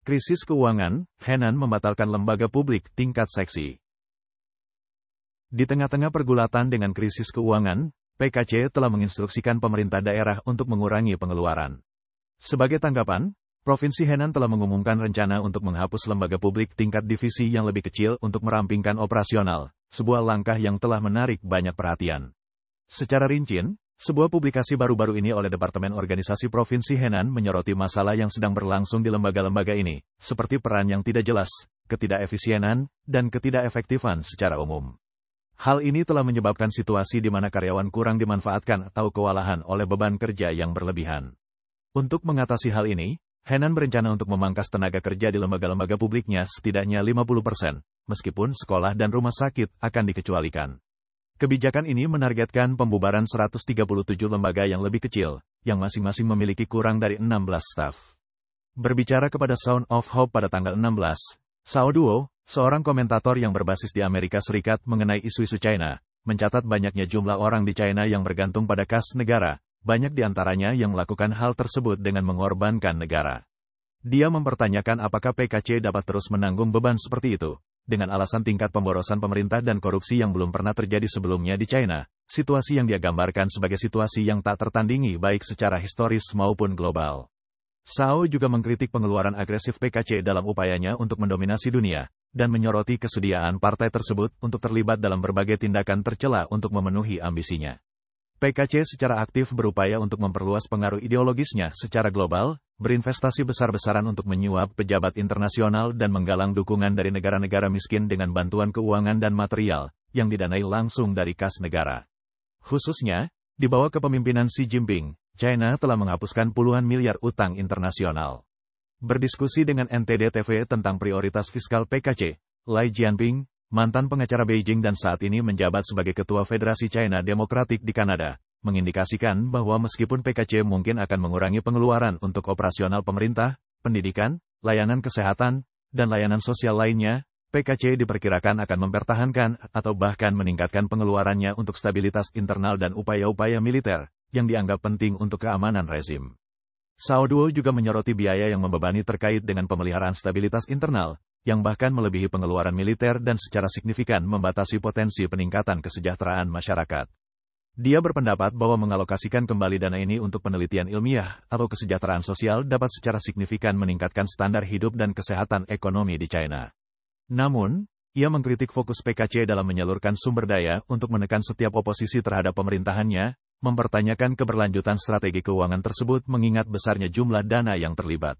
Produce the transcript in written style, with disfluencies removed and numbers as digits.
Krisis keuangan, Henan membatalkan lembaga publik tingkat seksi. Di tengah-tengah pergulatan dengan krisis keuangan, PKC telah menginstruksikan pemerintah daerah untuk mengurangi pengeluaran. Sebagai tanggapan, Provinsi Henan telah mengumumkan rencana untuk menghapus lembaga publik tingkat divisi yang lebih kecil untuk merampingkan operasional, sebuah langkah yang telah menarik banyak perhatian. Secara rinci, sebuah publikasi baru-baru ini oleh Departemen Organisasi Provinsi Henan menyoroti masalah yang sedang berlangsung di lembaga-lembaga ini, seperti peran yang tidak jelas, ketidakefisienan, dan ketidakefektifan secara umum. Hal ini telah menyebabkan situasi di mana karyawan kurang dimanfaatkan atau kewalahan oleh beban kerja yang berlebihan. Untuk mengatasi hal ini, Henan berencana untuk memangkas tenaga kerja di lembaga-lembaga publiknya setidaknya 50%, meskipun sekolah dan rumah sakit akan dikecualikan. Kebijakan ini menargetkan pembubaran 137 lembaga yang lebih kecil, yang masing-masing memiliki kurang dari 16 staf. Berbicara kepada Sound of Hope pada tanggal 16, Sao Duo, seorang komentator yang berbasis di Amerika Serikat mengenai isu-isu China, mencatat banyaknya jumlah orang di China yang bergantung pada kas negara, banyak di antaranya yang melakukan hal tersebut dengan mengorbankan negara. Dia mempertanyakan apakah PKC dapat terus menanggung beban seperti itu, dengan alasan tingkat pemborosan pemerintah dan korupsi yang belum pernah terjadi sebelumnya di China, situasi yang dia gambarkan sebagai situasi yang tak tertandingi baik secara historis maupun global. Sao juga mengkritik pengeluaran agresif PKC dalam upayanya untuk mendominasi dunia, dan menyoroti kesediaan partai tersebut untuk terlibat dalam berbagai tindakan tercela untuk memenuhi ambisinya. PKC secara aktif berupaya untuk memperluas pengaruh ideologisnya secara global, berinvestasi besar-besaran untuk menyuap pejabat internasional dan menggalang dukungan dari negara-negara miskin dengan bantuan keuangan dan material, yang didanai langsung dari kas negara. Khususnya, di bawah kepemimpinan Xi Jinping, China telah menghapuskan puluhan miliar utang internasional. Berdiskusi dengan NTD TV tentang prioritas fiskal PKC, Lai Jianping, mantan pengacara Beijing dan saat ini menjabat sebagai Ketua Federasi China Demokratik di Kanada, mengindikasikan bahwa meskipun PKC mungkin akan mengurangi pengeluaran untuk operasional pemerintah, pendidikan, layanan kesehatan, dan layanan sosial lainnya, PKC diperkirakan akan mempertahankan atau bahkan meningkatkan pengeluarannya untuk stabilitas internal dan upaya-upaya militer, yang dianggap penting untuk keamanan rezim. Sao Duo juga menyoroti biaya yang membebani terkait dengan pemeliharaan stabilitas internal, yang bahkan melebihi pengeluaran militer dan secara signifikan membatasi potensi peningkatan kesejahteraan masyarakat. Dia berpendapat bahwa mengalokasikan kembali dana ini untuk penelitian ilmiah atau kesejahteraan sosial dapat secara signifikan meningkatkan standar hidup dan kesehatan ekonomi di China. Namun, ia mengkritik fokus PKC dalam menyalurkan sumber daya untuk menekan setiap oposisi terhadap pemerintahannya, mempertanyakan keberlanjutan strategi keuangan tersebut mengingat besarnya jumlah dana yang terlibat.